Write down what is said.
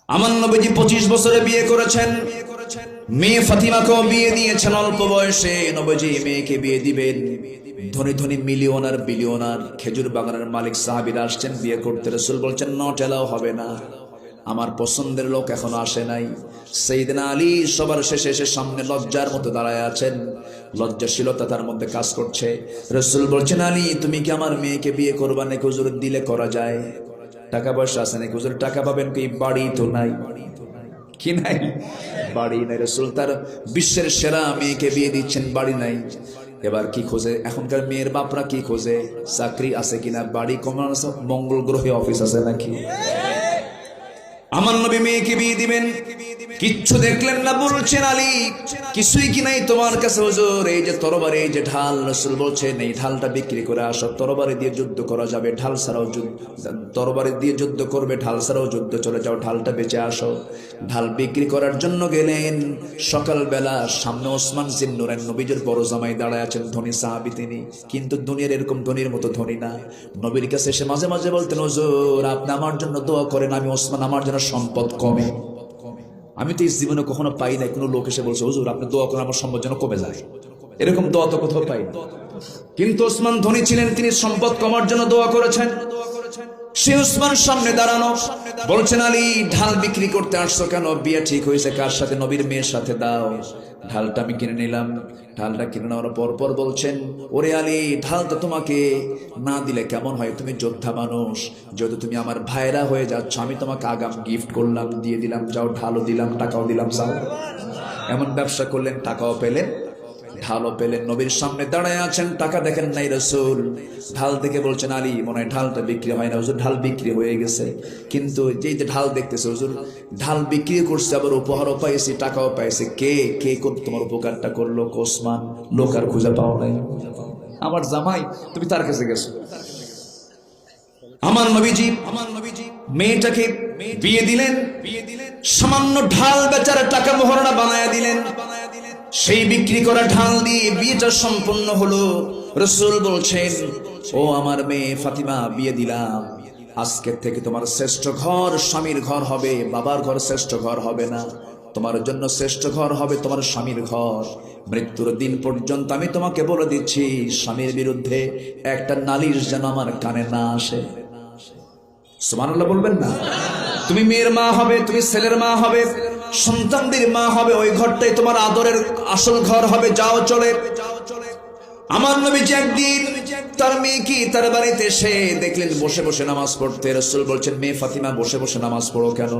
আমার নবীজি 25 বছরে বিয়ে করেছেন। মেয়ে ফাতিমাকেও বিয়ে দিয়েছেন অল্প বয়সে। নবীজি মেয়েকে বিয়ে দিবেন, ধনী ধনী মিলিয়নার বিলিয়নার খেজুর বাগানের মালিক সাহাবীরা আসছেন বিয়ে করতে। রাসূল বলছেন নট এলাও, হবে না, আমার পছন্দের লোক এখনো আসে নাই। সাইয়েদনা আলী সবার শেষে এসে সামনে লজ্জার মতো দাঁড়ায় আছেন, লজ্জাশীলতা তার মধ্যে কাজ করছে। রাসূল বলছেন আলী, তুমি কি আমার মেয়েকে বিয়ে করবা নাকি? হুজুর দিলে করা যায়, টাকা পয়সা আছে নাকি? হুজুর টাকা পাবেন কি? বাড়ি তো নাই। কি নাই? বাড়ি নাই। রাসূল তার বিশ্বের সেরা মেয়েকে বিয়ে দিচ্ছেন, বাড়ি নাই। এবার কি খোঁজে এখনকার মেয়ের বাপরা? কি খোঁজে? চাকরি আছে কিনা, বাড়ি কমান আছে, মঙ্গল গ্রহে অফিস আছে নাকি? আমার নবী মেয়েকে বিয়ে দিবেন, কিচ্ছু দেখলেন না। বলছেন আলী, কিছুই কি নাই তোমার কাছে? হুজুর এই যে তরবারি, এই যে ঢাল। রাসূল বলছেন এই ঢালটা বিক্রি করে আসো, তরবারি দিয়ে যুদ্ধ করা যাবে, ঢাল ছাড়াও যুদ্ধ, তরবারি দিয়ে যুদ্ধ করবে, ঢাল ছাড়াও যুদ্ধ, চলে যাও, ঢালটা বেচে আসো। ঢাল বিক্রি করার জন্য গেলেন। সকালবেলা সামনে ওসমান জিন্নুরাইন নবীজির বড় জামাই দাঁড়ায় আছেন, ধনী সাহাবী তিনি, কিন্তু দুনিয়ার এরকম ধনীর মতো ধনী না। নবীর কাছে এসে মাঝে মাঝে বলতেন, হুজুর আপনি আমার জন্য দোয়া করেন, আমি ওসমান, আমার জন্য সম্পদ কমে। আমি তো এই জীবনে কখনো পাই নাই কোনো লোক এসে বলছে হুজুর আপনি দোয়া করেন আমার সম্পদ যেন কমে যায়, এরকম দোয়া তো কোথাও পাই না। কিন্তু ওসমান ধনী ছিলেন, তিনি সম্পদ কমার জন্য দোয়া করেছেন। সে ওসমান সামনে দাঁড়ানো, বলছেন আলী ঢাল বিক্রি করতে আসছো কেন? বিয়ে ঠিক হয়েছে কার সাথে? নবীর মেয়ের সাথে। দাও, ঢালটা আমি কিনে নিলাম। ঢালটা কিনে নেওয়ার পর বলছেন, ওরে আলী ঢাল তো তোমাকে না দিলে কেমন হয়? তুমি যোদ্ধা মানুষ, যেহেতু তুমি আমার ভাইরা হয়ে যাচ্ছ, আমি তোমাকে আগাম গিফট করলাম, দিয়ে দিলাম, যাও, ঢালও দিলাম, টাকাও দিলাম, যাও। এমন ব্যবসা করলেন, টাকাও পেলেন, ঢালও পেলেন। নবীর সামনে দাঁড়ায় আছেন, টাকা দেখেন নাই রাসূল। ঢাল দেখে বলছেন আলী মনে হয় ঢালটা বিক্রি হয় না। হুজুর ঢাল বিক্রি হয়ে গেছে, কিন্তু যেই যে ঢাল দেখতেছে হুজুর, ঢাল বিক্রি করছে, আবার উপহারও পাইছি, টাকাও পাইছে। কে কে তোমার উপকারটা করলো? ওসমান। লোক আর খুঁজে পাও নাই, আমার জামাই, তুমি তার কাছে গেছো। আমার নবীজি মেয়েটাকে বিয়ে দিলেন, সামান্য ঢাল বেচারা টাকা মোহরনা বানায়া দিলেন। সেই বিক্রি করা ঢাল দিয়ে বিয়েটা সম্পন্ন হলো। রাসূল বলছেন, ও আমার মেয়ে ফাতিমা, বিয়ে দিলাম, আজকের থেকে তোমার শ্রেষ্ঠ ঘর স্বামীর ঘর হবে, বাবার ঘর শ্রেষ্ঠ ঘর হবে না। তোমার জন্য শ্রেষ্ঠ ঘর হবে তোমার স্বামীর ঘর। মৃত্যুর দিন পর্যন্ত আমি তোমাকে বলে দিচ্ছি, স্বামীর বিরুদ্ধে একটা নালিশ যেন আমার কানে না আসে। সুবহানাল্লাহ বলবেন না? তুমি মেয়ের মা হবে, তুমি ছেলের মা হবে, সন্তানদের মা হবে, ওই ঘরটাই তোমার আদরের আসল ঘর হবে। যাও, চলে। আমার নবীজি একদিন তার মেয়েকে তার বাড়িতে এসে দেখলেন বসে বসে নামাজ পড়তে। রাসূল বলছেন, মেয়ে ফাতিমা বসে বসে নামাজ পড়ো কেন?